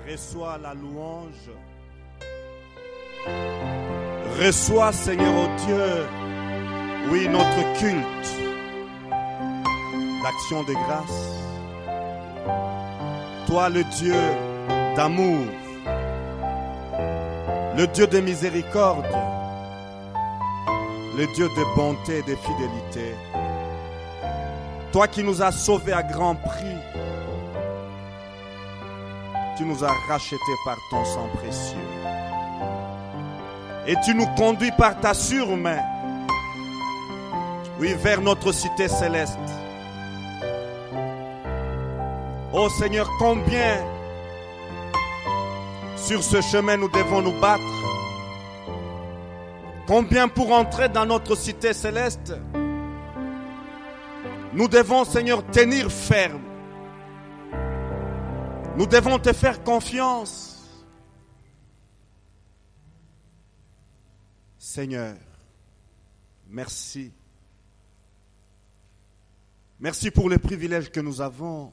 Reçois la louange. Reçois, Seigneur, oh Dieu, oui, notre culte d'action de grâce. Toi, le Dieu d'amour, le Dieu de miséricorde, le Dieu de bonté et de fidélité. Toi qui nous as sauvés à grand prix, tu nous as rachetés par ton sang précieux. Et tu nous conduis par ta surmain, oui, vers notre cité céleste. Ô Seigneur, combien sur ce chemin nous devons nous battre? Combien pour entrer dans notre cité céleste? Nous devons, Seigneur, tenir ferme. Nous devons te faire confiance. Seigneur, merci. Merci pour le privilège que nous avons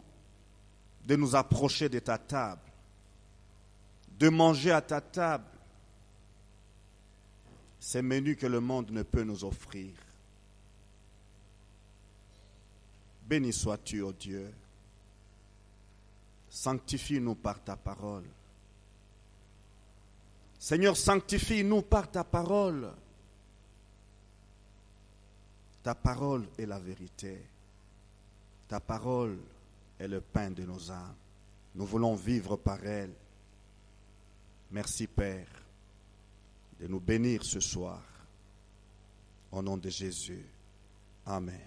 de nous approcher de ta table, de manger à ta table ces menus que le monde ne peut nous offrir. Béni sois-tu, ô Dieu. Sanctifie-nous par ta parole. Seigneur, sanctifie-nous par ta parole. Ta parole est la vérité. Ta parole est le pain de nos âmes. Nous voulons vivre par elle. Merci, Père, de nous bénir ce soir. Au nom de Jésus. Amen.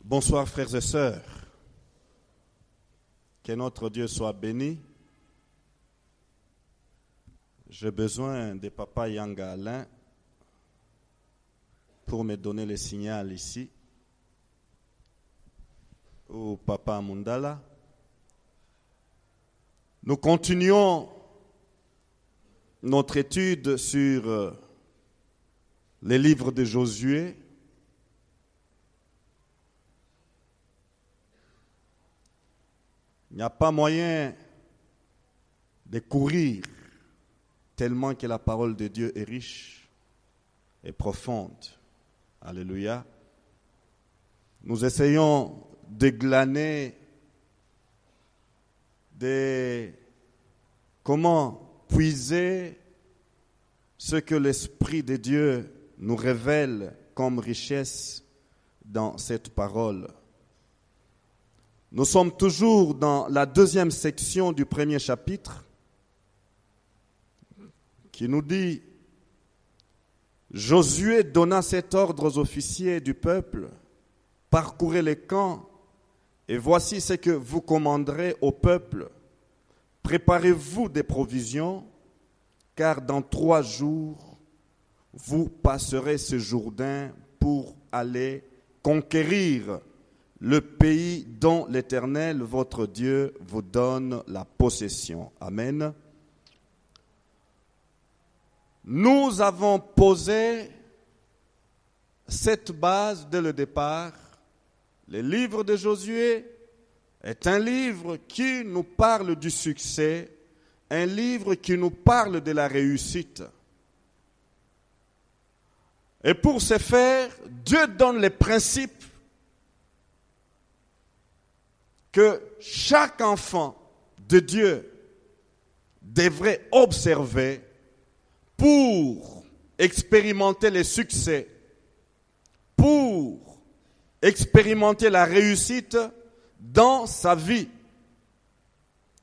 Bonsoir, frères et sœurs. Que notre Dieu soit béni. J'ai besoin de Papa Yanga Alain pour me donner le signal ici. Ou Papa Mundala. Nous continuons notre étude sur les livres de Josué. Il n'y a pas moyen de courir tellement que la parole de Dieu est riche et profonde. Alléluia. Nous essayons de glaner comment puiser ce que l'Esprit de Dieu nous révèle comme richesse dans cette parole. Nous sommes toujours dans la deuxième section du premier chapitre qui nous dit « Josué donna cet ordre aux officiers du peuple, parcourez les camps, et voici ce que vous commanderez au peuple. Préparez-vous des provisions, car dans 3 jours, vous passerez ce Jourdain pour aller conquérir le pays dont l'Éternel, votre Dieu, vous donne la possession. » Amen. Nous avons posé cette base dès le départ. Le livre de Josué est un livre qui nous parle du succès, un livre qui nous parle de la réussite. Et pour ce faire, Dieu donne les principes que chaque enfant de Dieu devrait observer pour expérimenter les succès, pour expérimenter la réussite dans sa vie,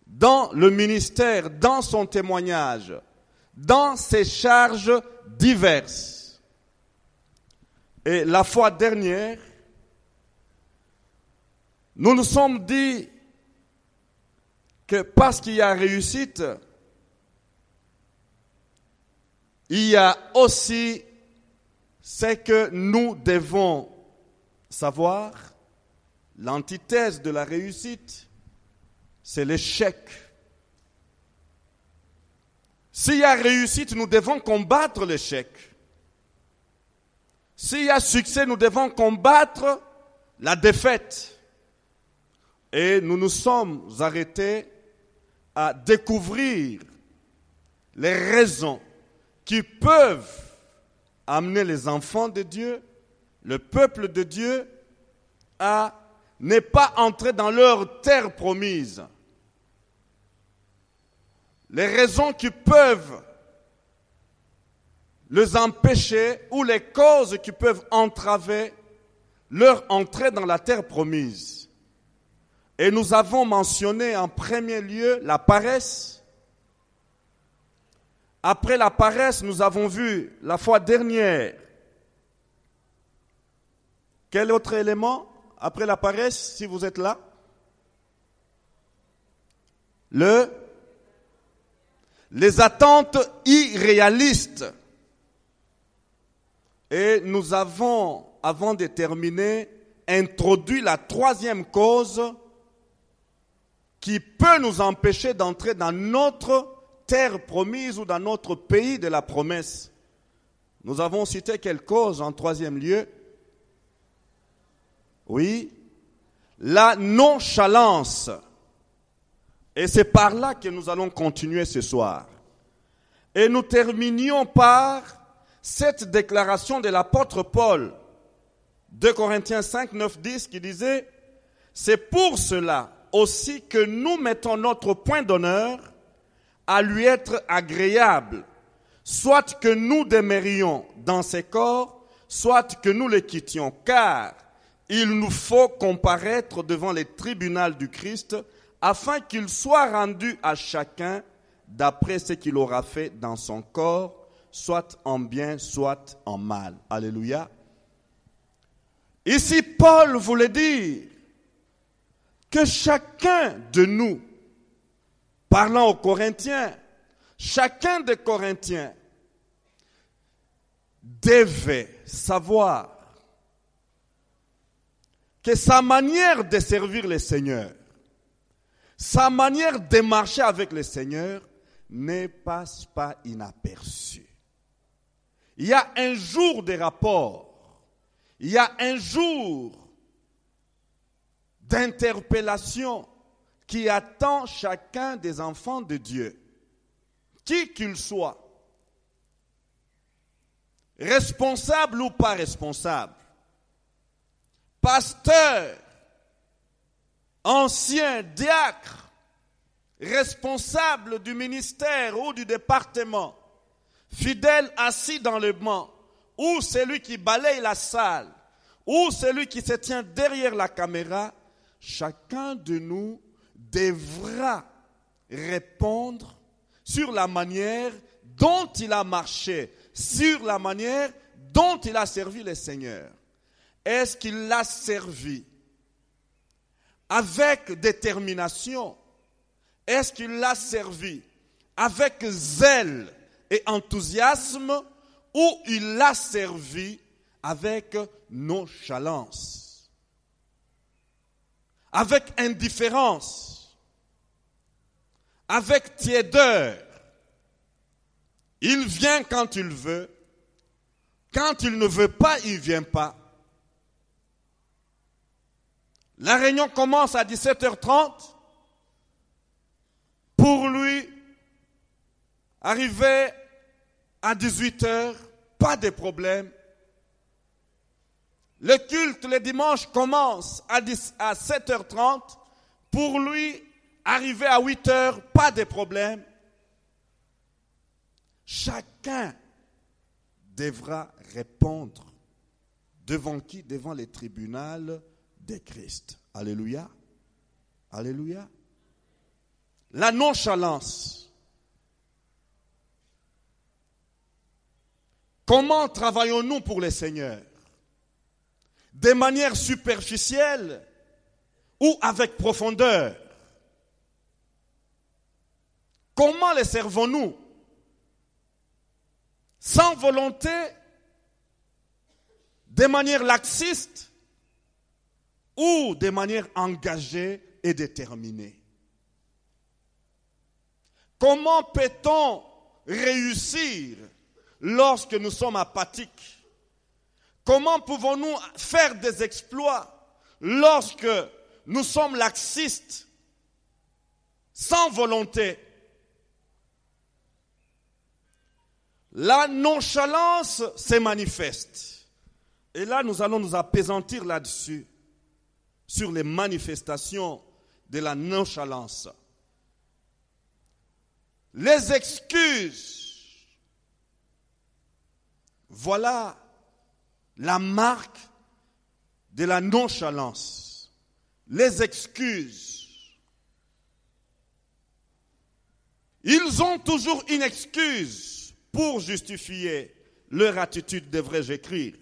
dans le ministère, dans son témoignage, dans ses charges diverses. Et la fois dernière, nous nous sommes dit que parce qu'il y a réussite, il y a aussi ce que nous devons savoir. L'antithèse de la réussite, c'est l'échec. S'il y a réussite, nous devons combattre l'échec. S'il y a succès, nous devons combattre la défaite. Et nous nous sommes arrêtés à découvrir les raisons qui peuvent amener les enfants de Dieu, le peuple de Dieu, à ne pas entrer dans leur terre promise. Les raisons qui peuvent les empêcher ou les causes qui peuvent entraver leur entrée dans la terre promise. Et nous avons mentionné en premier lieu la paresse. Après la paresse, nous avons vu la fois dernière. Quel autre élément après la paresse, si vous êtes là? Les attentes irréalistes. Et nous avons, avant de terminer, introduit la troisième cause qui peut nous empêcher d'entrer dans notre terre promise ou dans notre pays de la promesse. Nous avons cité quelle cause en troisième lieu? Oui, la nonchalance. Et c'est par là que nous allons continuer ce soir. Et nous terminions par cette déclaration de l'apôtre Paul, 2 Corinthiens 5, 9, 10, qui disait « C'est pour cela aussi que nous mettons notre point d'honneur à lui être agréable, soit que nous demeurions dans ses corps, soit que nous les quittions, car il nous faut comparaître devant les tribunaux du Christ, afin qu'il soit rendu à chacun d'après ce qu'il aura fait dans son corps, soit en bien, soit en mal. » Alléluia. Ici, Paul voulait dire que chacun de nous, parlant aux Corinthiens, chacun des Corinthiens devait savoir que sa manière de servir le Seigneur, sa manière de marcher avec le Seigneur ne passe pas inaperçue. Il y a un jour de rapport, il y a un jour d'interpellation qui attend chacun des enfants de Dieu, qui qu'il soit, responsable ou pas responsable, pasteur, ancien diacre, responsable du ministère ou du département, fidèle assis dans le banc, ou celui qui balaye la salle, ou celui qui se tient derrière la caméra, chacun de nous devra répondre sur la manière dont il a marché, sur la manière dont il a servi le Seigneur. Est-ce qu'il l'a servi avec détermination? Est-ce qu'il l'a servi avec zèle et enthousiasme, ou il l'a servi avec nonchalance, avec indifférence, avec tiédeur? Il vient quand il veut. Quand il ne veut pas, il ne vient pas. La réunion commence à 17h30. Pour lui, arriver à 18h, pas de problème. Le culte le dimanche commence à 7h30. Pour lui, arriver à 8h, pas de problème. Chacun devra répondre devant qui? Devant les tribunaux de Christ. Alléluia. Alléluia. La nonchalance. Comment travaillons-nous pour le Seigneur? De manière superficielle ou avec profondeur? Comment les servons-nous? Sans volonté, de manière laxiste ou de manière engagée et déterminée? Comment peut-on réussir lorsque nous sommes apathiques? Comment pouvons-nous faire des exploits lorsque nous sommes laxistes, sans volonté. La nonchalance se manifeste. Et là, nous allons nous appesantir là-dessus, sur les manifestations de la nonchalance. Les excuses, voilà la marque de la nonchalance. Les excuses. Ils ont toujours une excuse pour justifier leur attitude, devrais-je écrire.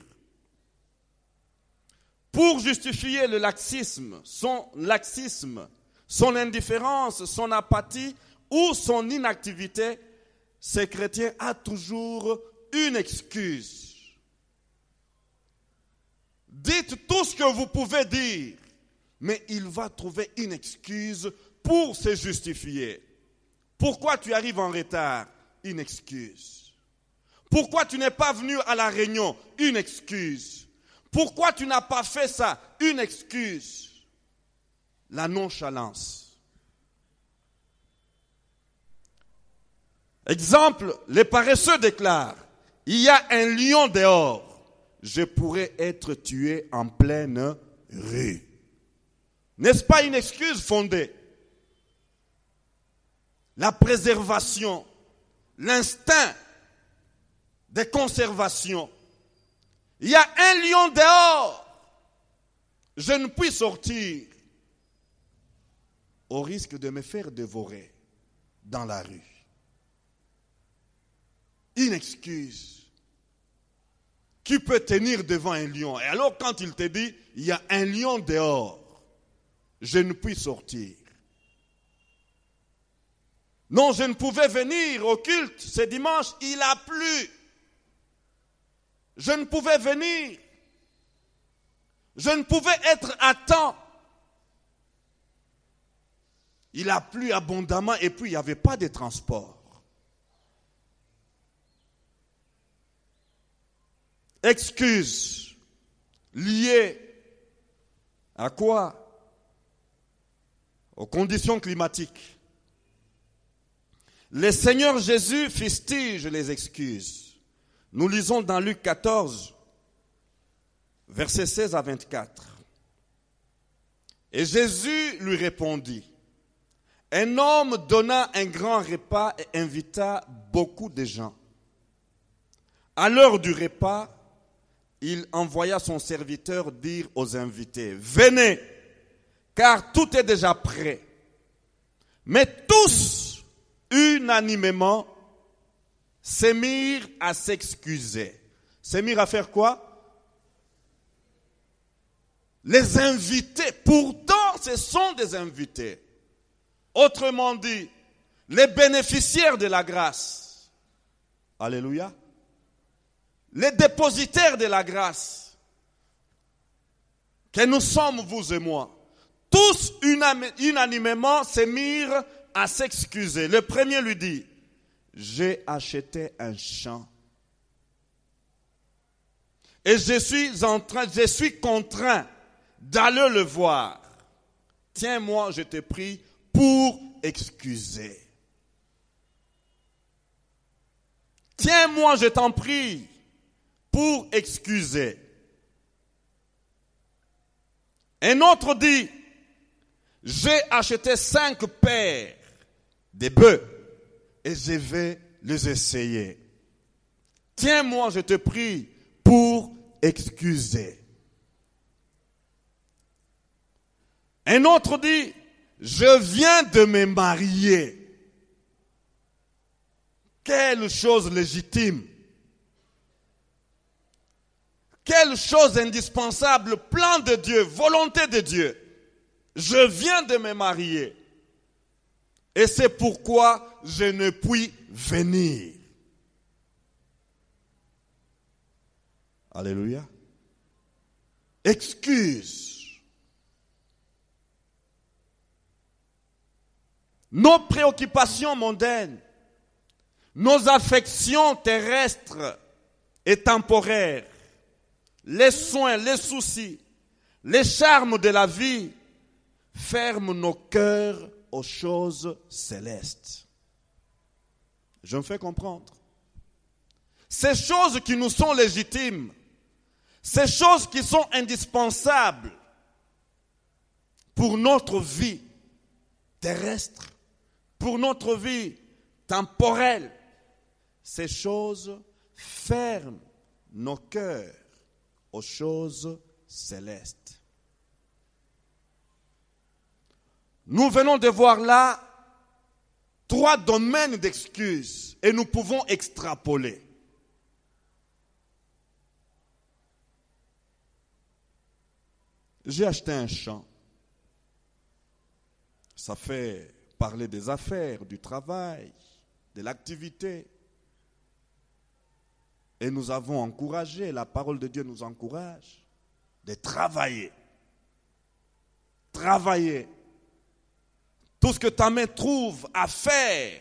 Pour justifier le laxisme, son indifférence, son apathie ou son inactivité, ce chrétien a toujours une excuse. Dites tout ce que vous pouvez dire, mais il va trouver une excuse pour se justifier. Pourquoi tu arrives en retard? Une excuse. Pourquoi tu n'es pas venu à la réunion? Une excuse. Pourquoi tu n'as pas fait ça? Une excuse. La nonchalance. Exemple, les paresseux déclarent, il y a un lion dehors, je pourrais être tué en pleine rue. N'est-ce pas une excuse fondée? La préservation, l'instinct de conservation. Il y a un lion dehors, je ne puis sortir, au risque de me faire dévorer dans la rue. Une excuse qui peut tenir devant un lion. Et alors quand il te dit, il y a un lion dehors, je ne puis sortir. Non, je ne pouvais venir au culte ce dimanche, il a plu. Je ne pouvais venir. Je ne pouvais être à temps. Il a plu abondamment et puis il n'y avait pas de transport. Excuses liées à quoi? Aux conditions climatiques. Le Seigneur Jésus fustige les excuses. Nous lisons dans Luc 14, versets 16 à 24. Et Jésus lui répondit, un homme donna un grand repas et invita beaucoup de gens. À l'heure du repas, il envoya son serviteur dire aux invités, venez, car tout est déjà prêt. Mais tous, unanimement, se mirent à s'excuser. Se mirent à faire quoi? Les invités. Pourtant, ce sont des invités. Autrement dit, les bénéficiaires de la grâce. Alléluia. Les dépositaires de la grâce. Que nous sommes, vous et moi. Tous unanimement se mirent à s'excuser. Le premier lui dit, j'ai acheté un champ. Et je suis contraint d'aller le voir. Tiens-moi, je te prie, pour excuser. Tiens-moi, je t'en prie, pour excuser. Un autre dit, j'ai acheté 5 paires de bœufs et je vais les essayer. Tiens-moi, je te prie, pour excuser. Un autre dit, je viens de me marier. Quelle chose légitime. Quelle chose indispensable, plan de Dieu, volonté de Dieu. Je viens de me marier. Et c'est pourquoi je ne puis venir. Alléluia. Excuse. Nos préoccupations mondaines, nos affections terrestres et temporaires, les soins, les soucis, les charmes de la vie ferme nos cœurs aux choses célestes. Je me fais comprendre. Ces choses qui nous sont légitimes, ces choses qui sont indispensables pour notre vie terrestre, pour notre vie temporelle, ces choses ferment nos cœurs aux choses célestes. Nous venons de voir là 3 domaines d'excuses et nous pouvons extrapoler. J'ai acheté un champ. Ça fait parler des affaires, du travail, de l'activité. Et nous avons encouragé, la parole de Dieu nous encourage de travailler. Travailler. Tout ce que ta main trouve à faire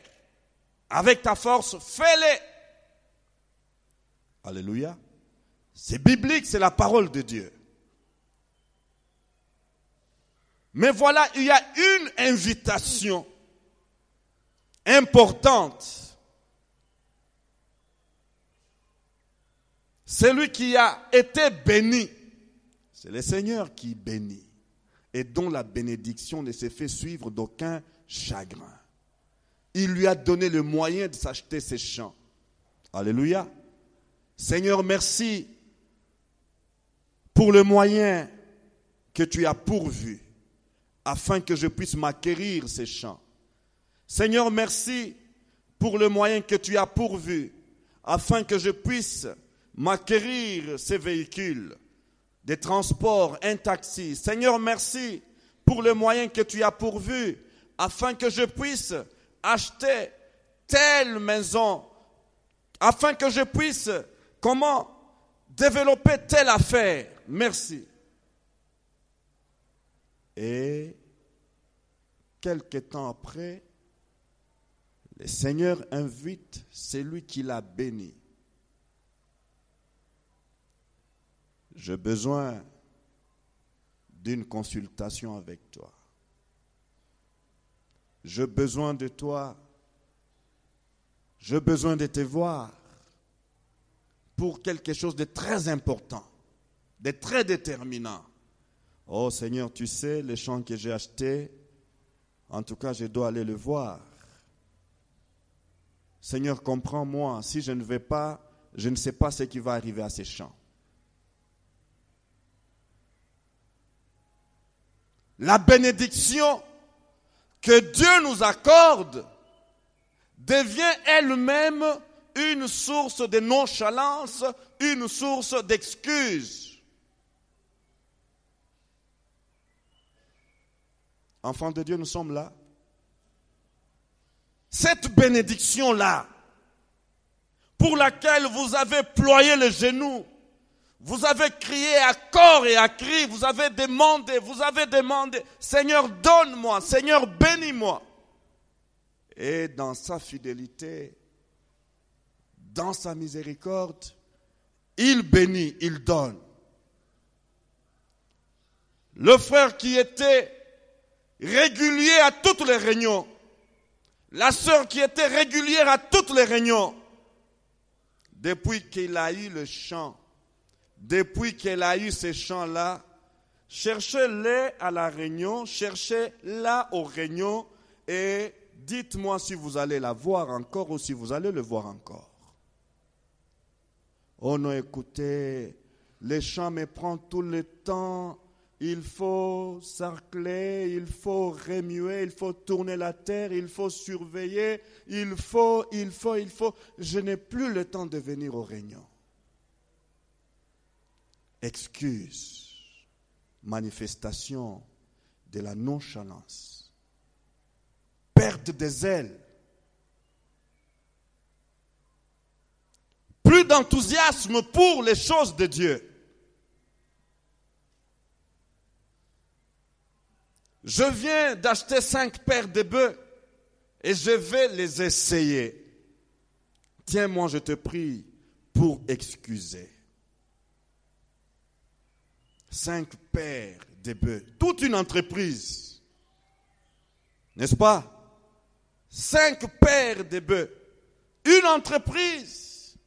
avec ta force, fais-le. Alléluia. C'est biblique, c'est la parole de Dieu. Mais voilà, il y a une invitation importante. Celui qui a été béni, c'est le Seigneur qui bénit et dont la bénédiction ne s'est fait suivre d'aucun chagrin. Il lui a donné le moyen de s'acheter ses champs. Alléluia. Seigneur, merci pour le moyen que tu as pourvu afin que je puisse m'acquérir ces champs. Seigneur, merci pour le moyen que tu as pourvu afin que je puisse m'acquérir ces véhicules de transport, un taxi. Seigneur, merci pour le moyen que tu as pourvu afin que je puisse acheter telle maison, afin que je puisse, développer telle affaire. Merci. Et quelque temps après, le Seigneur invite celui qui l'a béni. J'ai besoin d'une consultation avec toi. J'ai besoin de toi. J'ai besoin de te voir pour quelque chose de très important, de très déterminant. Oh Seigneur, tu sais, les champs que j'ai achetés, en tout cas, je dois aller le voir. Seigneur, comprends-moi, si je ne vais pas, je ne sais pas ce qui va arriver à ces champs. La bénédiction que Dieu nous accorde devient elle-même une source de nonchalance, une source d'excuse. Enfants de Dieu, nous sommes là. Cette bénédiction-là, pour laquelle vous avez ployé les genoux, vous avez crié à corps et à cri, vous avez demandé, Seigneur, donne-moi, Seigneur, bénis-moi. Et dans sa fidélité, dans sa miséricorde, il bénit, il donne. Le frère qui était régulier à toutes les réunions, la sœur qui était régulière à toutes les réunions, depuis qu'il a eu le chant, depuis qu'elle a eu ces chants-là, cherchez-les à la réunion, cherchez-la aux réunions et dites-moi si vous allez la voir encore ou si vous allez le voir encore. Oh non, écoutez, les chants me prennent tout le temps. Il faut sarcler, il faut remuer, il faut tourner la terre, il faut surveiller, il faut. Je n'ai plus le temps de venir aux réunions. Excuse, manifestation de la nonchalance, perte des ailes, plus d'enthousiasme pour les choses de Dieu. Je viens d'acheter 5 paires de bœufs et je vais les essayer. Tiens-moi, je te prie, pour excuser. 5 paires de bœufs, toute une entreprise. N'est-ce pas? 5 paires de bœufs. Une entreprise.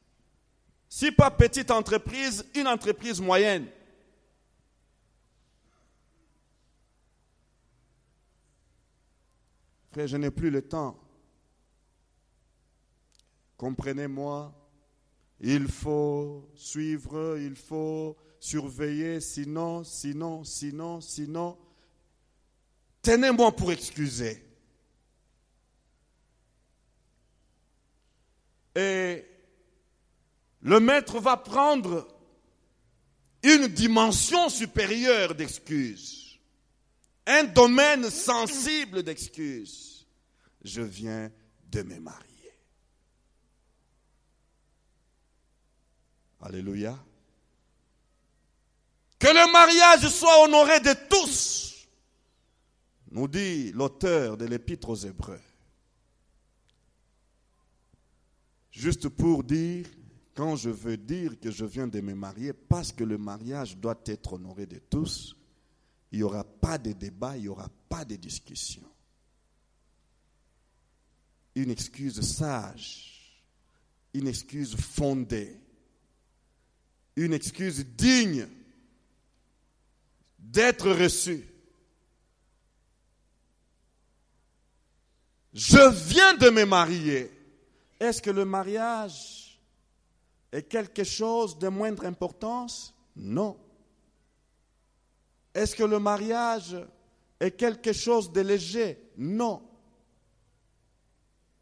Si pas petite entreprise, une entreprise moyenne. Frère, je n'ai plus le temps. Comprenez-moi, il faut suivre, il faut surveiller, sinon, tenez-moi pour excuser. Et le maître va prendre une dimension supérieure d'excuses, un domaine sensible d'excuses. Je viens de me marier. Alléluia. Que le mariage soit honoré de tous, nous dit l'auteur de l'Épître aux Hébreux. Juste pour dire, quand je veux dire que je viens de me marier, parce que le mariage doit être honoré de tous, il n'y aura pas de débat, il n'y aura pas de discussion. Une excuse sage, une excuse fondée, une excuse digne d'être reçue. Je viens de me marier. Est-ce que le mariage est quelque chose de moindre importance? Non. Est-ce que le mariage est quelque chose de léger? Non.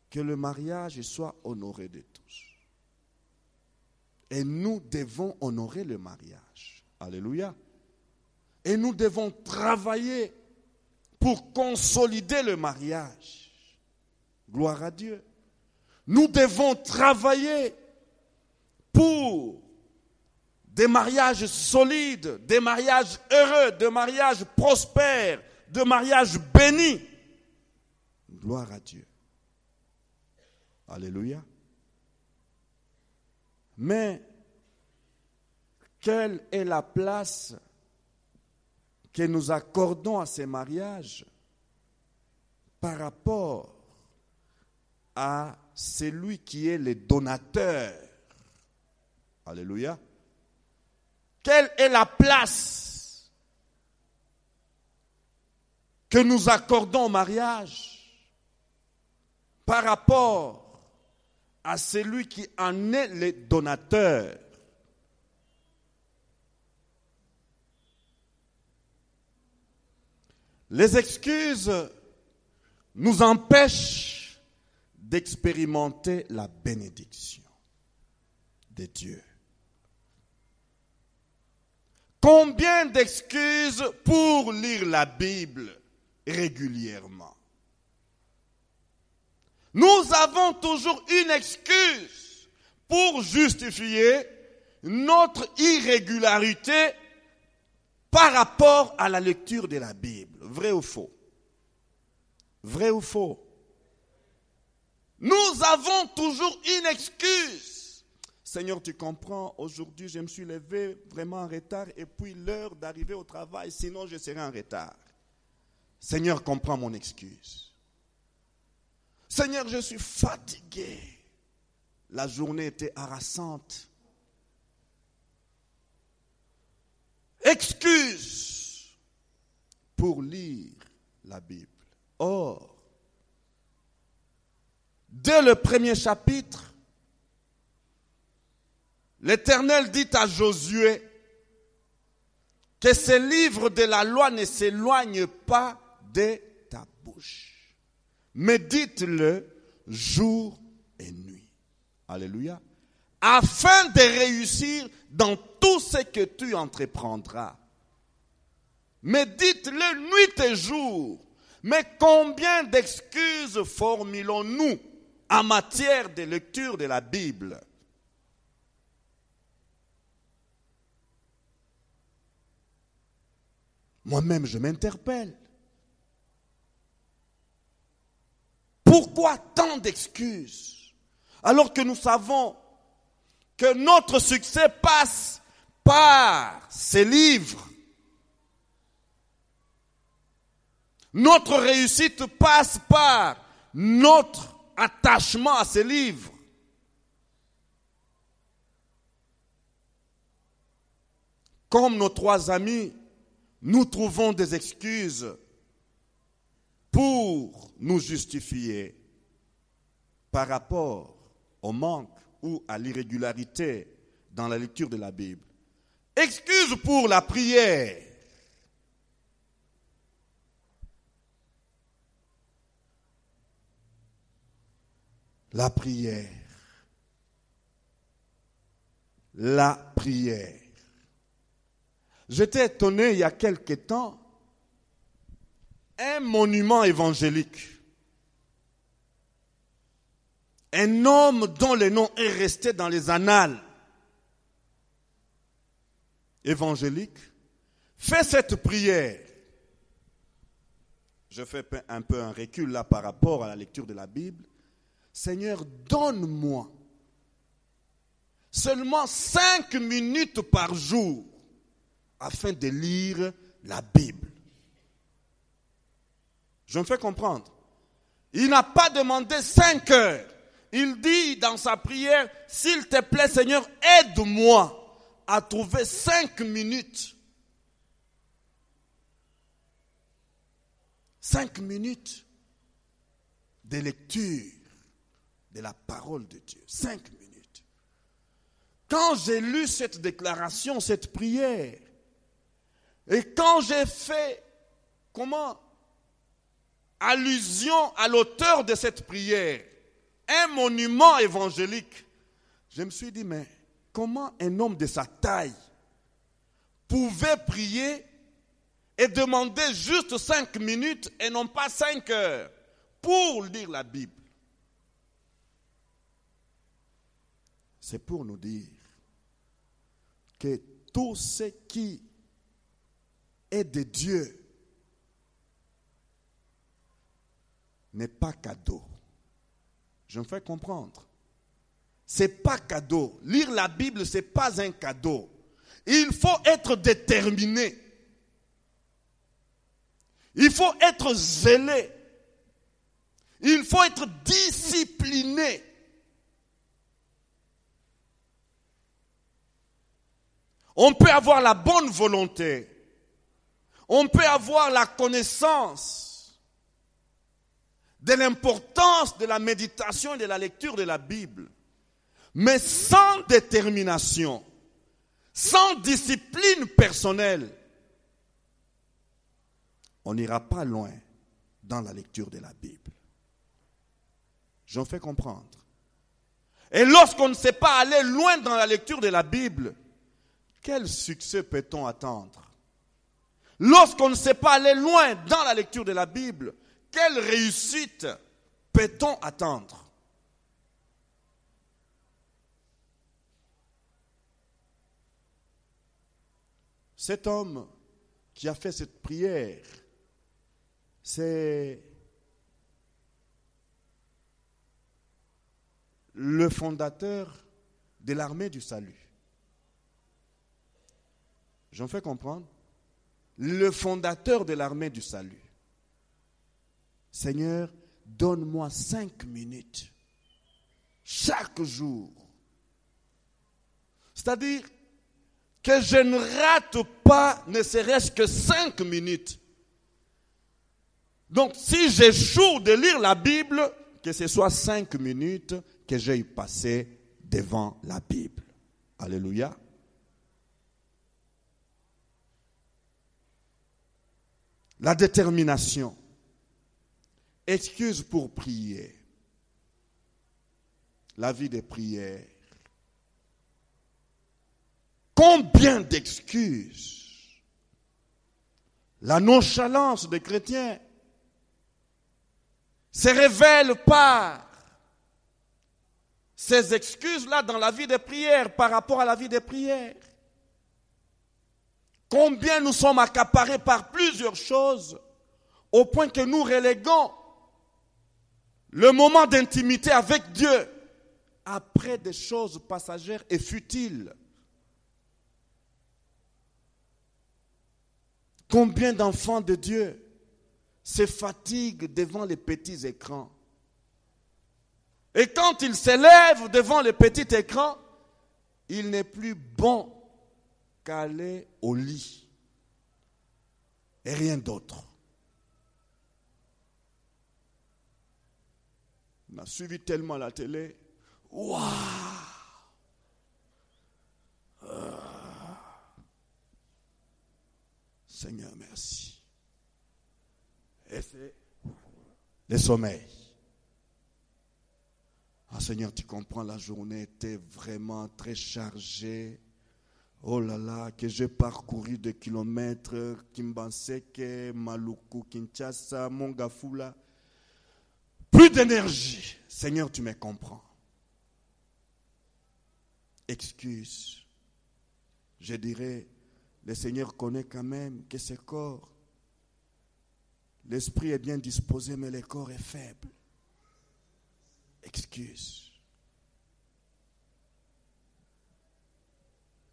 Que le mariage soit honoré de tous. Et nous devons honorer le mariage. Alléluia. Et nous devons travailler pour consolider le mariage. Gloire à Dieu. Nous devons travailler pour des mariages solides, des mariages heureux, des mariages prospères, des mariages bénis. Gloire à Dieu. Alléluia. Mais quelle est la place que nous accordons à ces mariages par rapport à celui qui est le donateur? Alléluia. Quelle est la place que nous accordons au mariage par rapport à celui qui en est le donateur? Les excuses nous empêchent d'expérimenter la bénédiction de Dieu. Combien d'excuses pour lire la Bible régulièrement? Nous avons toujours une excuse pour justifier notre irrégularité par rapport à la lecture de la Bible. Vrai ou faux? Vrai ou faux? Nous avons toujours une excuse. Seigneur, tu comprends, aujourd'hui je me suis levé vraiment en retard et puis l'heure d'arriver au travail, sinon je serai en retard. Seigneur, comprends mon excuse. Seigneur, je suis fatigué. La journée était harassante. Excuse pour lire la Bible. Or, dès le premier chapitre, l'Éternel dit à Josué que ce livre de la loi ne s'éloigne pas de ta bouche. Médite-le jour et nuit. Alléluia. Afin de réussir dans tout ce que tu entreprendras. Médite-le nuit et jour. Mais combien d'excuses formulons-nous en matière de lecture de la Bible? Moi-même, je m'interpelle. Pourquoi tant d'excuses alors que nous savons que notre succès passe par ces livres? Notre réussite passe par notre attachement à ces livres. Comme nos trois amis, nous trouvons des excuses pour nous justifier par rapport au manque ou à l'irrégularité dans la lecture de la Bible. Excuses pour la prière. La prière. La prière. J'étais étonné il y a quelque temps, un monument évangélique, un homme dont le nom est resté dans les annales évangéliques, fait cette prière. Je fais un peu un recul là par rapport à la lecture de la Bible. Seigneur, donne-moi seulement 5 minutes par jour afin de lire la Bible. Je me fais comprendre. Il n'a pas demandé 5 heures. Il dit dans sa prière, s'il te plaît Seigneur, aide-moi à trouver 5 minutes. 5 minutes de lecture de la parole de Dieu. 5 minutes. Quand j'ai lu cette déclaration, cette prière, et quand j'ai fait, allusion à l'auteur de cette prière, un monument évangélique, je me suis dit, mais comment un homme de sa taille pouvait prier et demander juste 5 minutes et non pas 5 heures pour lire la Bible? C'est pour nous dire que tout ce qui est de Dieu n'est pas cadeau. Je me fais comprendre. Ce n'est pas cadeau. Lire la Bible, ce n'est pas un cadeau. Il faut être déterminé. Il faut être zélé. Il faut être discipliné. On peut avoir la bonne volonté. On peut avoir la connaissance de l'importance de la méditation et de la lecture de la Bible. Mais sans détermination, sans discipline personnelle, on n'ira pas loin dans la lecture de la Bible. J'en fais comprendre. Et lorsqu'on ne sait pas aller loin dans la lecture de la Bible, quel succès peut-on attendre? Lorsqu'on ne sait pas aller loin dans la lecture de la Bible, quelle réussite peut-on attendre? Cet homme qui a fait cette prière, c'est le fondateur de l'armée du salut. J'en fais comprendre? Le fondateur de l'armée du salut. Seigneur, donne-moi 5 minutes chaque jour. C'est-à-dire que je ne rate pas ne serait-ce que 5 minutes. Donc si j'échoue de lire la Bible, que ce soit 5 minutes que j'ai passé devant la Bible. Alléluia. La détermination. Excuse pour prier. La vie de prière. Combien d'excuses? La nonchalance des chrétiens se révèle par ces excuses-là dans la vie de prière par rapport à la vie de prière. Combien nous sommes accaparés par plusieurs choses au point que nous reléguons le moment d'intimité avec Dieu après des choses passagères et futiles. Combien d'enfants de Dieu se fatigue devant les petits écrans. Et quand il s'élève devant les petits écrans, il n'est plus bon qu'à aller au lit. Et rien d'autre. On a suivi tellement la télé. Waouh! Seigneur, merci. Et c'est le sommeil. Ah Seigneur, tu comprends, la journée était vraiment très chargée. Oh là là, que j'ai parcouru des kilomètres, Kimbanseke, Maluku, Kinshasa, Mongafula. Plus d'énergie. Seigneur, tu me comprends. Excuse. Je dirais, le Seigneur connaît quand même que ce corps, l'esprit est bien disposé, mais le corps est faible. Excuse.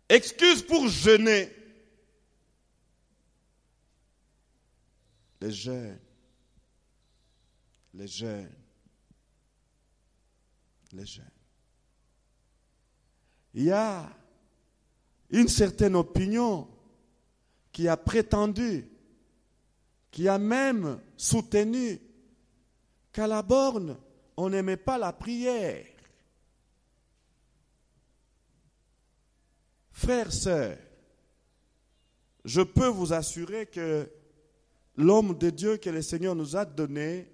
Excuse pour jeûner. Les jeunes. Les jeunes. Les jeunes. Il y a une certaine opinion qui a prétendu, qui a même soutenu qu'à la borne, on n'aimait pas la prière. Frères, sœurs, je peux vous assurer que l'homme de Dieu que le Seigneur nous a donné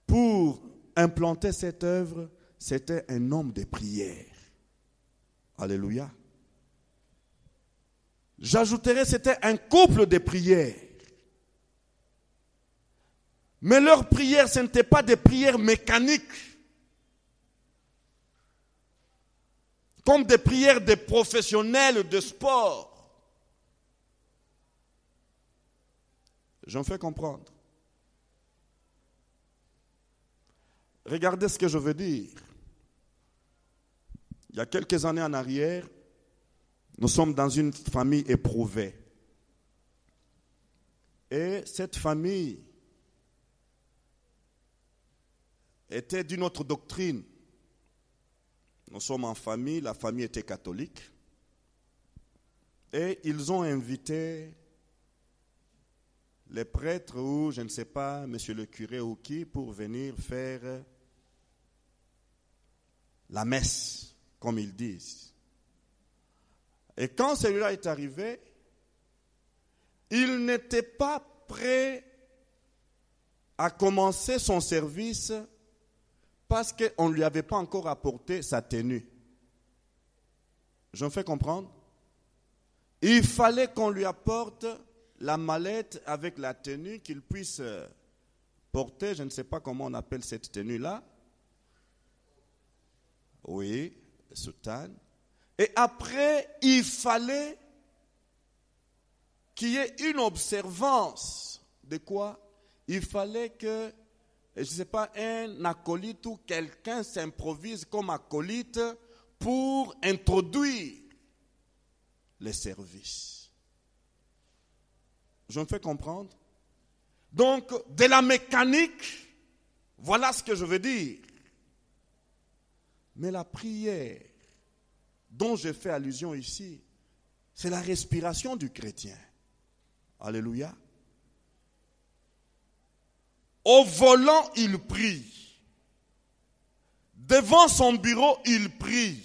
pour implanter cette œuvre, c'était un homme de prière. Alléluia. J'ajouterais, c'était un couple de prières. Mais leurs prières, ce n'étaient pas des prières mécaniques, comme des prières des professionnels de sport. J'en fais comprendre. Regardez ce que je veux dire. Il y a quelques années en arrière, nous sommes dans une famille éprouvée. Et cette famille était d'une autre doctrine. Nous sommes en famille, la famille était catholique. Et ils ont invité les prêtres ou, je ne sais pas, monsieur le curé ou qui, pour venir faire la messe, comme ils disent. Et quand celui-là est arrivé, il n'était pas prêt à commencer son service parce qu'on ne lui avait pas encore apporté sa tenue. Je me fais comprendre? Il fallait qu'on lui apporte la mallette avec la tenue qu'il puisse porter. Je ne sais pas comment on appelle cette tenue-là. Oui, soutane. Et après, il fallait qu'il y ait une observance. De quoi? Il fallait que, je ne sais pas, un acolyte ou quelqu'un s'improvise comme acolyte pour introduire les services. Je me fais comprendre? Donc, de la mécanique, voilà ce que je veux dire. Mais la prière dont je fais allusion ici, c'est la respiration du chrétien. Alléluia. Au volant, il prie. Devant son bureau, il prie.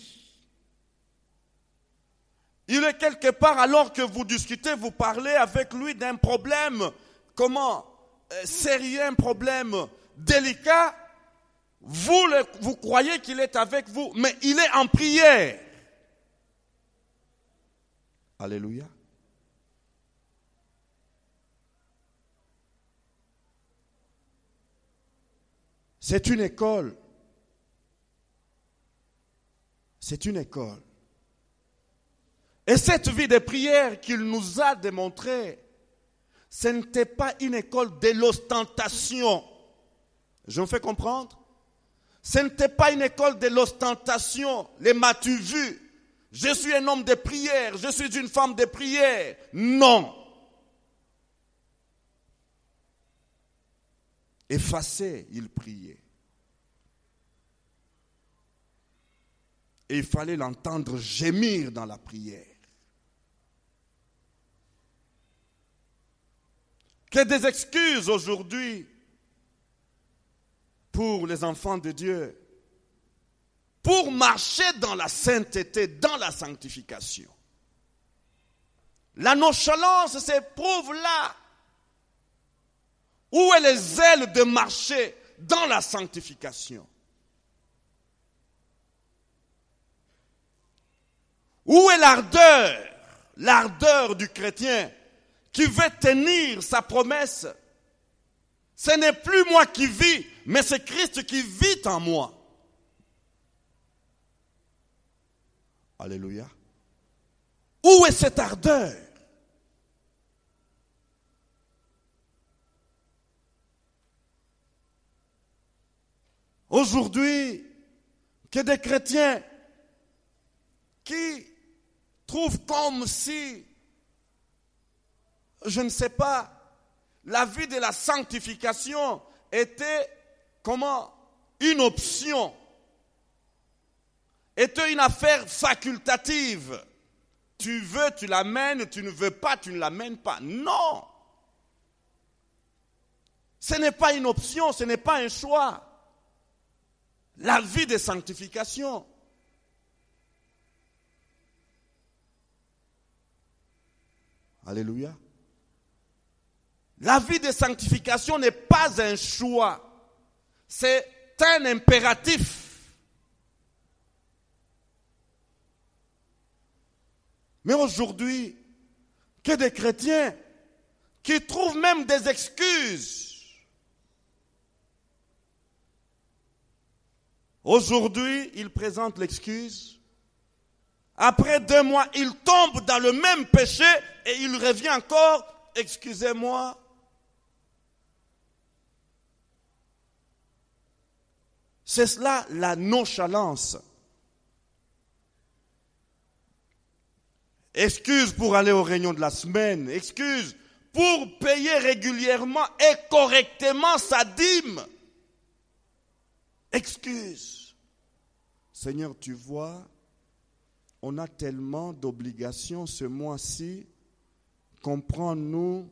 Il est quelque part, alors que vous discutez, vous parlez avec lui d'un problème, sérieux, un problème délicat. Vous croyez qu'il est avec vous, mais il est en prière. Alléluia. C'est une école. C'est une école. Et cette vie de prière qu'il nous a démontrée, ce n'était pas une école de l'ostentation. Je me fais comprendre? Ce n'était pas une école de l'ostentation. Les m'as-tu vu? Je suis un homme de prière, je suis une femme de prière. Non. effacé, il priait. Et il fallait l'entendre gémir dans la prière. Que des excuses aujourd'hui pour les enfants de Dieu, pour marcher dans la sainteté, dans la sanctification. La nonchalance s'éprouve là. Où est le zèle de marcher dans la sanctification? Où est l'ardeur du chrétien qui veut tenir sa promesse? Ce n'est plus moi qui vis, mais c'est Christ qui vit en moi. Alléluia. Où est cette ardeur? Aujourd'hui, que des chrétiens qui trouvent comme si, je ne sais pas, la vie de la sanctification était une option, était une affaire facultative. Tu veux, tu l'amènes, tu ne veux pas, tu ne l'amènes pas. Non! Ce n'est pas une option, ce n'est pas un choix. La vie de sanctification. Alléluia. La vie de sanctification n'est pas un choix, c'est un impératif. Mais aujourd'hui, que des chrétiens qui trouvent même des excuses. Aujourd'hui, ils présentent l'excuse. Après 2 mois, ils tombent dans le même péché et il revient encore, excusez-moi. C'est cela la nonchalance. Excuse pour aller aux réunions de la semaine. Excuse pour payer régulièrement et correctement sa dîme. Excuse. Seigneur, tu vois, on a tellement d'obligations ce mois-ci. Comprends-nous,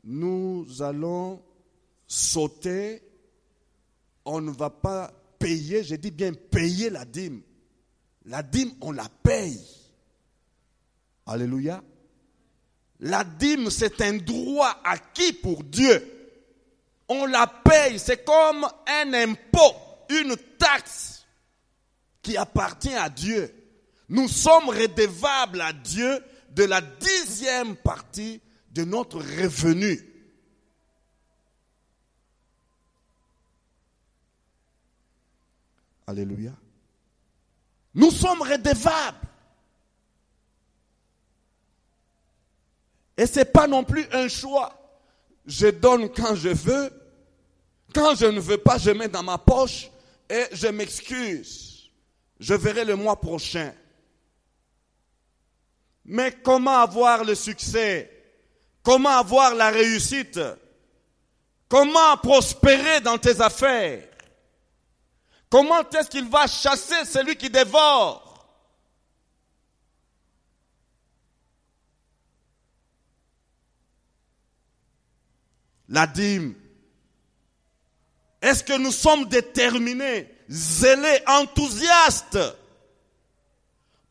nous allons sauter. On ne va pas payer, je dis bien payer la dîme. La dîme, on la paye. Alléluia. La dîme, c'est un droit acquis pour Dieu. On la paye, c'est comme un impôt, une taxe qui appartient à Dieu. Nous sommes redevables à Dieu de la 10e partie de notre revenu. Alléluia. Nous sommes redevables. Et ce n'est pas non plus un choix. Je donne quand je veux. Quand je ne veux pas, je mets dans ma poche et je m'excuse. Je verrai le mois prochain. Mais comment avoir le succès? Comment avoir la réussite? Comment prospérer dans tes affaires? Comment est-ce qu'il va chasser celui qui dévore? La dîme. Est-ce que nous sommes déterminés, zélés, enthousiastes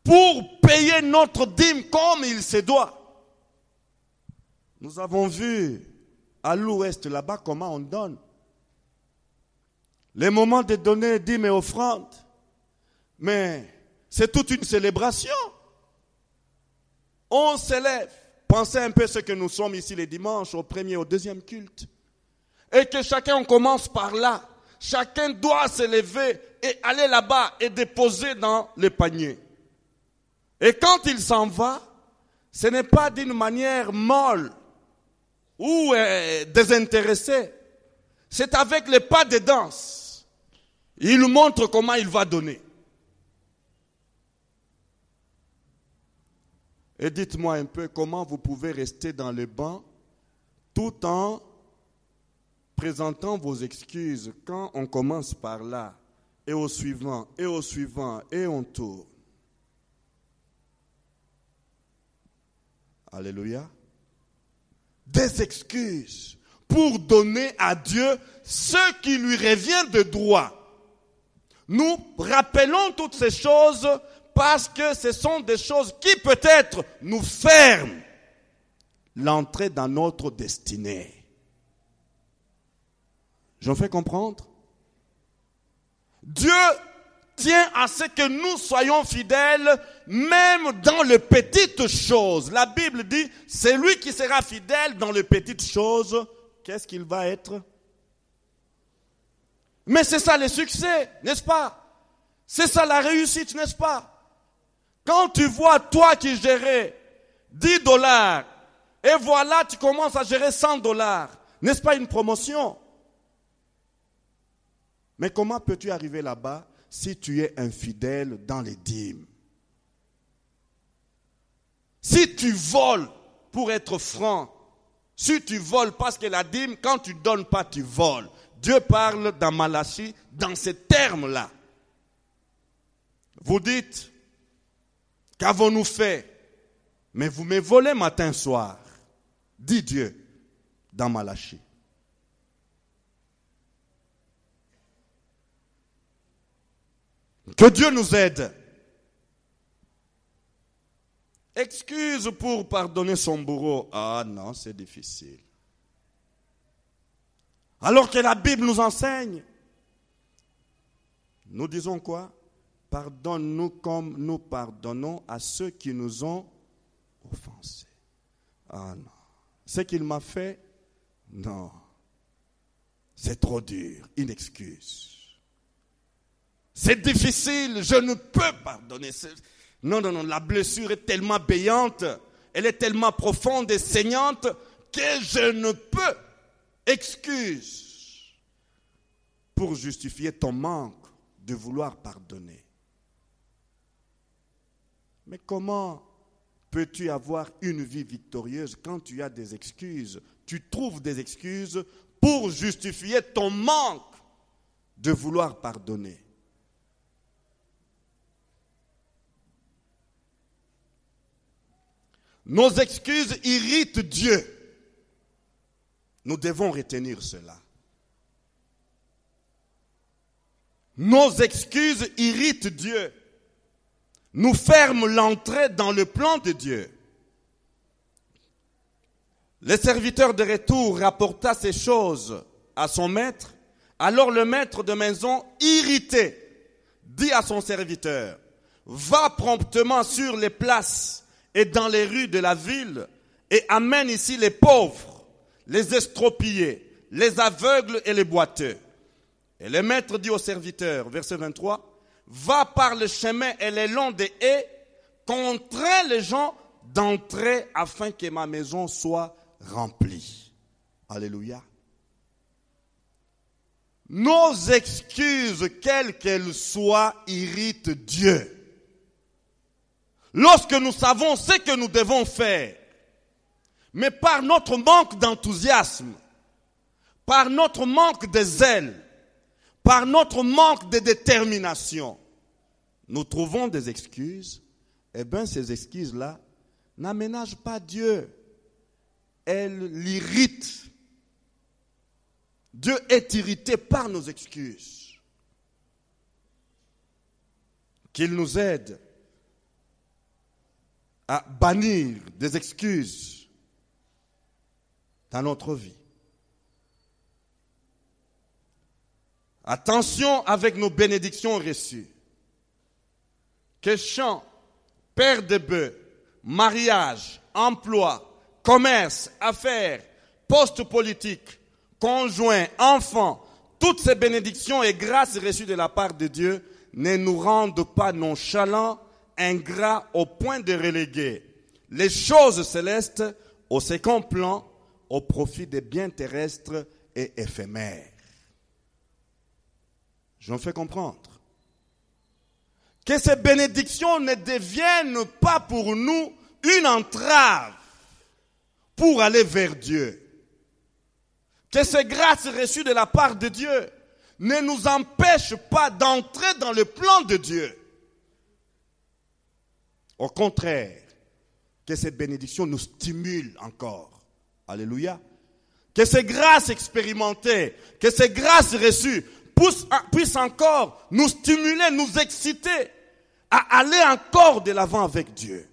pour payer notre dîme comme il se doit? Nous avons vu à l'ouest là-bas comment on donne. Les moments de donner dîme et offrande, mais c'est toute une célébration. On s'élève. Pensez un peu ce que nous sommes ici les dimanches, au premier et au deuxième culte. Et que chacun commence par là. Chacun doit se lever et aller là-bas et déposer dans le panier. Et quand il s'en va, ce n'est pas d'une manière molle ou désintéressée. C'est avec les pas de danse. Il montre comment il va donner. Et dites-moi un peu comment vous pouvez rester dans le banc tout en présentant vos excuses, quand on commence par là, et au suivant, et au suivant, et on tourne. Alléluia. Des excuses pour donner à Dieu ce qui lui revient de droit. Nous rappelons toutes ces choses parce que ce sont des choses qui peut-être nous ferment l'entrée dans notre destinée. J'en fais comprendre? Dieu tient à ce que nous soyons fidèles, même dans les petites choses. La Bible dit, c'est lui qui sera fidèle dans les petites choses. Qu'est-ce qu'il va être? Mais c'est ça le succès, n'est-ce pas? C'est ça la réussite, n'est-ce pas? Quand tu vois toi qui gérais $10, et voilà, tu commences à gérer $100, n'est-ce pas une promotion? Mais comment peux-tu arriver là-bas si tu es infidèle dans les dîmes? Si tu voles pour être franc, si tu voles parce que la dîme, quand tu ne donnes pas, tu voles. Dieu parle dans Malachie, dans ces termes-là. Vous dites, qu'avons-nous fait? Mais vous me volez matin, soir, dit Dieu dans Malachie. Que Dieu nous aide. Excuse pour pardonner son bourreau. Ah non, c'est difficile. Alors que la Bible nous enseigne, nous disons quoi? Pardonne-nous comme nous pardonnons à ceux qui nous ont offensés. Ah non. Ce qu'il m'a fait, non. C'est trop dur, une excuse. C'est difficile, je ne peux pardonner. Non, la blessure est tellement béante, elle est tellement profonde et saignante que je ne peux. Excuse pour justifier ton manque de vouloir pardonner. Mais comment peux-tu avoir une vie victorieuse quand tu as des excuses? Tu trouves des excuses pour justifier ton manque de vouloir pardonner. Nos excuses irritent Dieu. Nous devons retenir cela. Nos excuses irritent Dieu. Nous ferment l'entrée dans le plan de Dieu. Le serviteur de retour rapporta ces choses à son maître. Alors le maître de maison, irrité, dit à son serviteur, va promptement sur les places et dans les rues de la ville et amène ici les pauvres, les estropiés, les aveugles et les boiteux. Et le maître dit au serviteur, verset 23, va par le chemin et le long des haies, contrains les gens d'entrer afin que ma maison soit remplie. Alléluia. Nos excuses, quelles qu'elles soient, irritent Dieu. Lorsque nous savons ce que nous devons faire, mais par notre manque d'enthousiasme, par notre manque de zèle, par notre manque de détermination, nous trouvons des excuses, eh bien ces excuses-là n'aménagent pas Dieu. Elles l'irritent. Dieu est irrité par nos excuses. Qu'il nous aide à bannir des excuses dans notre vie. Attention avec nos bénédictions reçues. Que champs, paire de bœufs, mariage, emploi, commerce, affaires, poste politique, conjoint, enfants, toutes ces bénédictions et grâces reçues de la part de Dieu ne nous rendent pas nonchalants, ingrats au point de reléguer les choses célestes au second plan au profit des biens terrestres et éphémères. J'en fais comprendre. Que ces bénédictions ne deviennent pas pour nous une entrave pour aller vers Dieu. que ces grâces reçues de la part de Dieu ne nous empêchent pas d'entrer dans le plan de Dieu. Au contraire, que cette bénédiction nous stimule encore. Alléluia. Que ces grâces expérimentées, que ces grâces reçues puissent encore nous stimuler, nous exciter à aller encore de l'avant avec Dieu.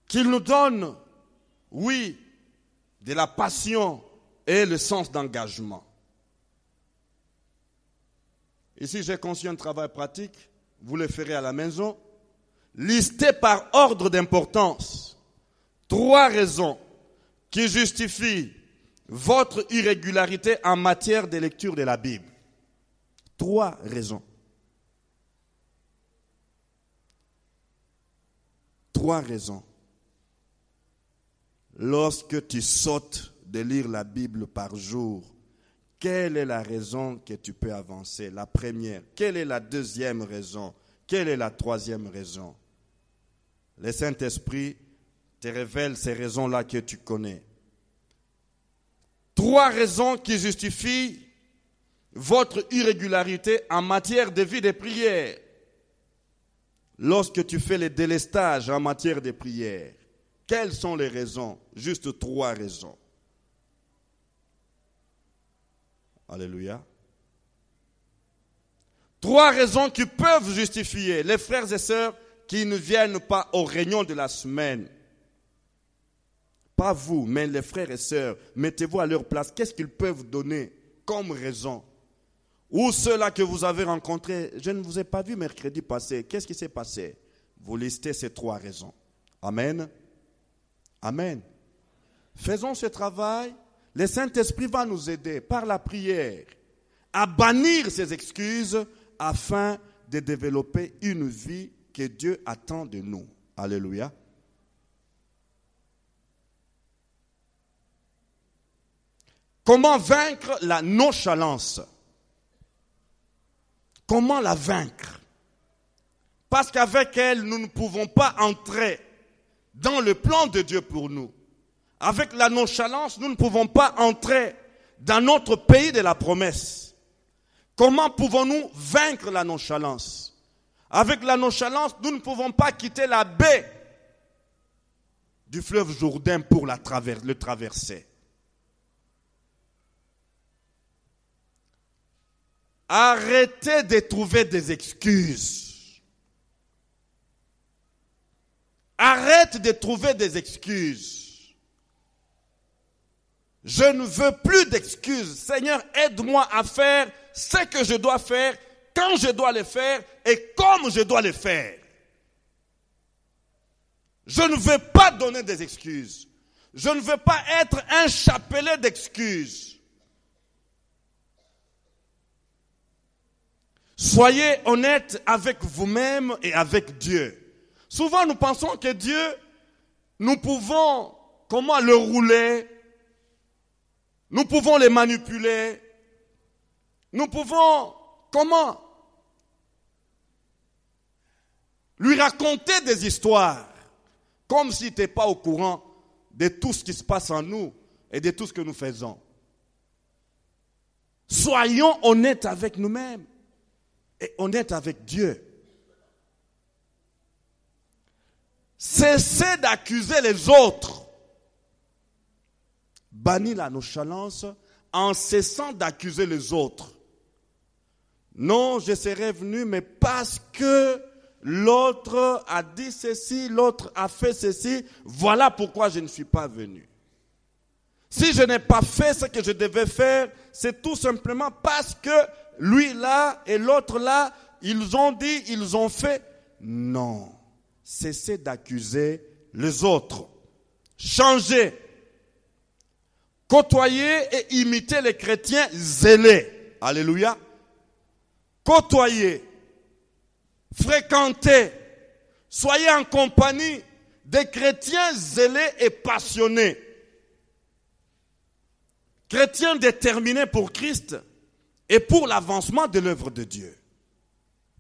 Qu'il nous donne, oui, de la passion et le sens d'engagement. Ici, j'ai conçu un travail pratique, vous le ferez à la maison. Listez par ordre d'importance 3 raisons qui justifient votre irrégularité en matière de lecture de la Bible. 3 raisons. 3 raisons. Lorsque tu sautes de lire la Bible par jour, quelle est la raison que tu peux avancer? La première. Quelle est la deuxième raison? Quelle est la troisième raison? Le Saint-Esprit te révèle ces raisons-là que tu connais. 3 raisons qui justifient votre irrégularité en matière de vie de prière. Lorsque tu fais le délestage en matière de prière, quelles sont les raisons? Juste 3 raisons. Alléluia. 3 raisons qui peuvent justifier les frères et sœurs qui ne viennent pas aux réunions de la semaine. Pas vous, mais les frères et sœurs, mettez-vous à leur place. Qu'est-ce qu'ils peuvent donner comme raison? Ou ceux-là que vous avez rencontrés, je ne vous ai pas vu mercredi passé. Qu'est-ce qui s'est passé? Vous listez ces 3 raisons. Amen. Amen. Faisons ce travail. Le Saint-Esprit va nous aider par la prière à bannir ces excuses afin de développer une vie que Dieu attend de nous. Alléluia. Comment vaincre la nonchalance? Comment la vaincre? Parce qu'avec elle, nous ne pouvons pas entrer dans le plan de Dieu pour nous. Avec la nonchalance, nous ne pouvons pas entrer dans notre pays de la promesse. Comment pouvons-nous vaincre la nonchalance? Avec la nonchalance, nous ne pouvons pas quitter la baie du fleuve Jourdain pour le traverser. Arrêtez de trouver des excuses. Arrête de trouver des excuses. Je ne veux plus d'excuses. Seigneur, aide-moi à faire ce que je dois faire, quand je dois le faire et comme je dois le faire. Je ne veux pas donner des excuses. Je ne veux pas être un chapelet d'excuses. Soyez honnête avec vous-même et avec Dieu. Souvent, nous pensons que Dieu, nous pouvons, comment le rouler? Nous pouvons les manipuler. Nous pouvons, comment? Lui raconter des histoires. Comme s'il n'était pas au courant de tout ce qui se passe en nous et de tout ce que nous faisons. Soyons honnêtes avec nous-mêmes et honnêtes avec Dieu. Cessez d'accuser les autres. Bannis la nonchalance en cessant d'accuser les autres. Non, je serais venu, mais parce que l'autre a dit ceci, l'autre a fait ceci, voilà pourquoi je ne suis pas venu. Si je n'ai pas fait ce que je devais faire, c'est tout simplement parce que lui là et l'autre là, ils ont dit, ils ont fait. Non, cessez d'accuser les autres. Changez. Côtoyez et imitez les chrétiens zélés. Alléluia. Côtoyez, fréquentez, soyez en compagnie des chrétiens zélés et passionnés. Chrétiens déterminés pour Christ et pour l'avancement de l'œuvre de Dieu.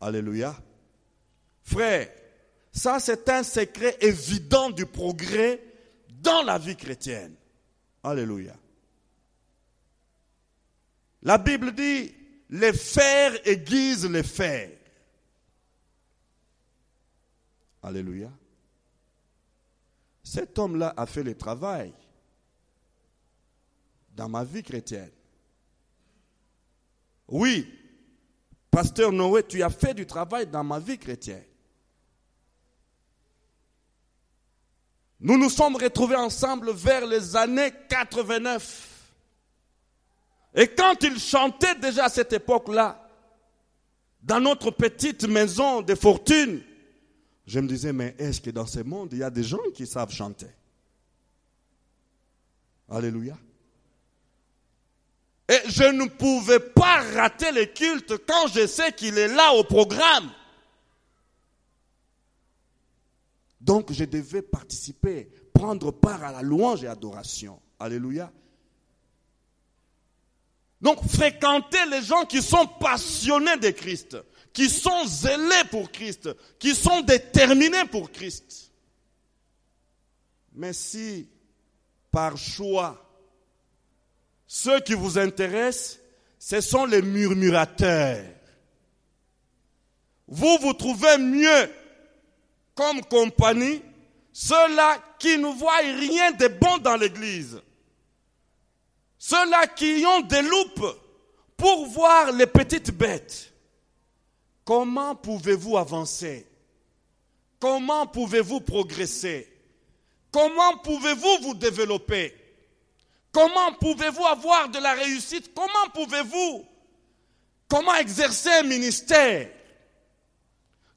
Alléluia. Frères, Ça, c'est un secret évident du progrès dans la vie chrétienne. Alléluia. La Bible dit, les fers aiguisent les fers. Alléluia. Cet homme-là a fait le travail dans ma vie chrétienne. Oui, pasteur Noé, tu as fait du travail dans ma vie chrétienne. Nous nous sommes retrouvés ensemble vers les années 89. Et quand il chantait déjà à cette époque-là, dans notre petite maison de fortune, je me disais, mais est-ce que dans ce monde, il y a des gens qui savent chanter? Alléluia. Et je ne pouvais pas rater le culte quand je sais qu'il est là au programme. Donc je devais participer, prendre part à la louange et adoration. Alléluia. Donc fréquenter les gens qui sont passionnés de Christ, qui sont zélés pour Christ, qui sont déterminés pour Christ. Mais si, par choix, ceux qui vous intéressent, ce sont les murmurateurs. Vous trouvez mieux comme compagnie ceux-là qui ne voient rien de bon dans l'église. Ceux-là qui ont des loupes pour voir les petites bêtes. Comment pouvez-vous avancer? Comment pouvez-vous progresser? Comment pouvez-vous vous développer? Comment pouvez-vous avoir de la réussite? Comment exercer un ministère?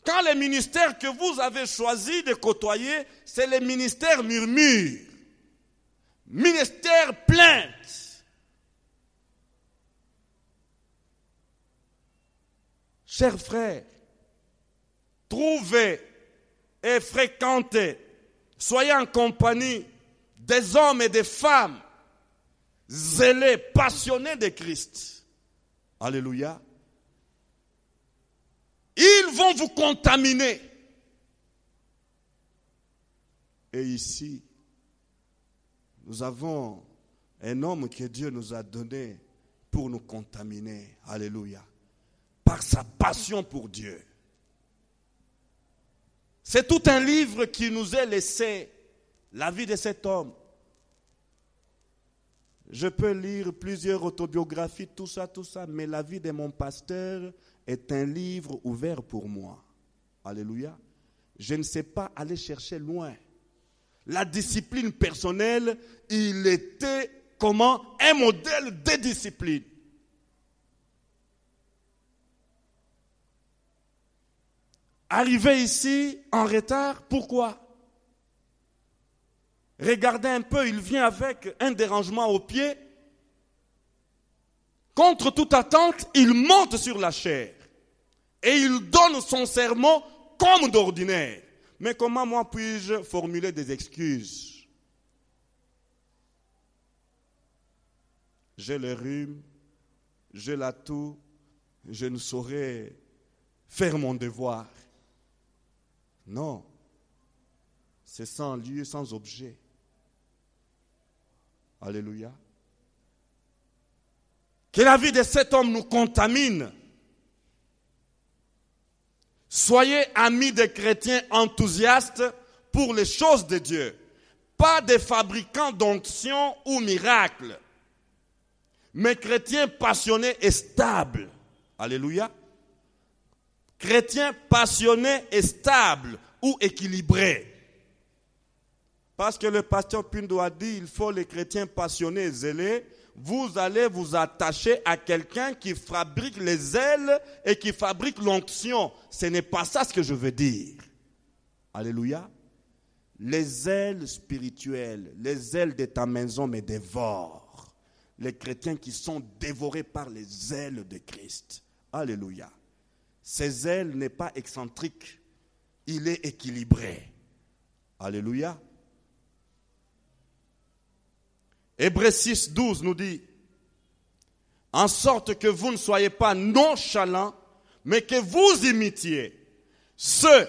Quand les ministères que vous avez choisi de côtoyer, c'est les ministères murmures, ministères plaintes. Chers frères, trouvez et fréquentez, soyez en compagnie des hommes et des femmes zélés, passionnés de Christ. Alléluia. Ils vont vous contaminer. Et ici, nous avons un homme que Dieu nous a donné pour nous contaminer. Alléluia. Par sa passion pour Dieu. C'est tout un livre qui nous est laissé, la vie de cet homme. Je peux lire plusieurs autobiographies, tout ça, mais la vie de mon pasteur est un livre ouvert pour moi. Alléluia. Je ne sais pas aller chercher loin. La discipline personnelle, il était comment? Un modèle de discipline. Arrivé ici en retard, pourquoi? Regardez un peu, il vient avec un dérangement au pied. Contre toute attente, il monte sur la chaire. Et il donne son sermon comme d'ordinaire. Mais comment moi puis-je formuler des excuses? J'ai le rhume, j'ai la toux, je ne saurais faire mon devoir. Non, c'est sans lieu, sans objet. Alléluia. Que la vie de cet homme nous contamine. Soyez amis des chrétiens enthousiastes pour les choses de Dieu. Pas des fabricants d'onction ou miracles. Mais chrétiens passionnés et stables. Alléluia. Chrétiens passionnés et stables ou équilibrés. Parce que le pasteur Pindo a dit, il faut les chrétiens passionnés et zélés. Vous allez vous attacher à quelqu'un qui fabrique les ailes et qui fabrique l'onction. Ce n'est pas ça ce que je veux dire. Alléluia. Les ailes spirituelles, les ailes de ta maison me dévorent. Les chrétiens qui sont dévorés par les ailes de Christ. Alléluia. Ces ailes n'est pas excentrique. Il est équilibré. Alléluia. Hébreux 6, 12 nous dit, en sorte que vous ne soyez pas nonchalants, mais que vous imitiez ceux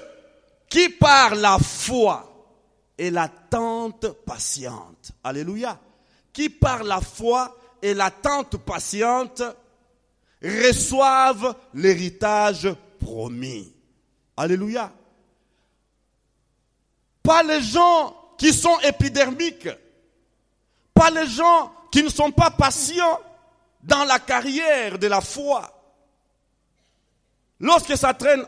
qui par la foi et l'attente patiente, alléluia, qui par la foi et l'attente patiente reçoivent l'héritage promis. Alléluia. Pas les gens qui sont épidermiques, pas les gens qui ne sont pas patients dans la carrière de la foi. Lorsque ça traîne,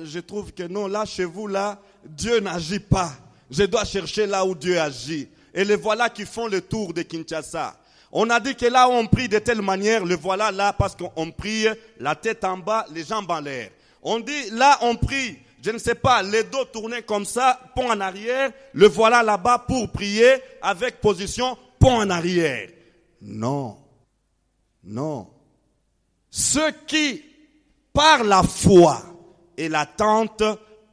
je trouve que non, là, chez vous, là, Dieu n'agit pas. Je dois chercher là où Dieu agit. Et les voilà qui font le tour de Kinshasa. On a dit que là, on prie de telle manière, le voilà là, parce qu'on prie la tête en bas, les jambes en l'air. On dit, là, on prie, je ne sais pas, les dos tournés comme ça, pont en arrière, le voilà là-bas pour prier avec position pont en arrière. Non. Non. Ceux qui, par la foi et l'attente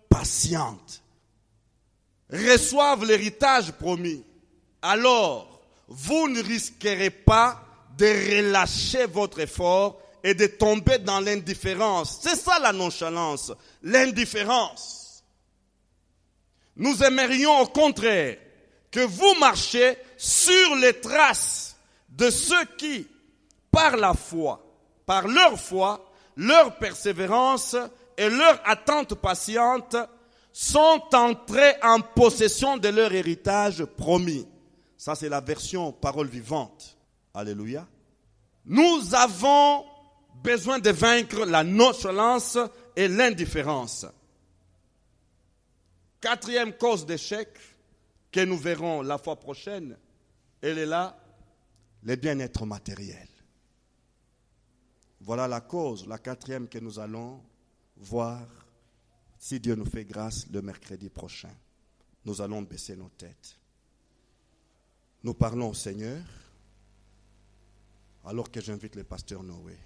patiente, reçoivent l'héritage promis, alors vous ne risquerez pas de relâcher votre effort et de tomber dans l'indifférence. C'est ça la nonchalance, l'indifférence. Nous aimerions au contraire que vous marchiez sur les traces de ceux qui, par la foi, par leur foi, leur persévérance et leur attente patiente, sont entrés en possession de leur héritage promis. Ça, c'est la version parole vivante. Alléluia. Nous avons besoin de vaincre la nonchalance et l'indifférence. Quatrième cause d'échec que nous verrons la fois prochaine, elle est là, le bien-être matériel. Voilà la cause, la quatrième que nous allons voir, si Dieu nous fait grâce, le mercredi prochain. Nous allons baisser nos têtes. Nous parlons au Seigneur, alors que j'invite le pasteur Noé.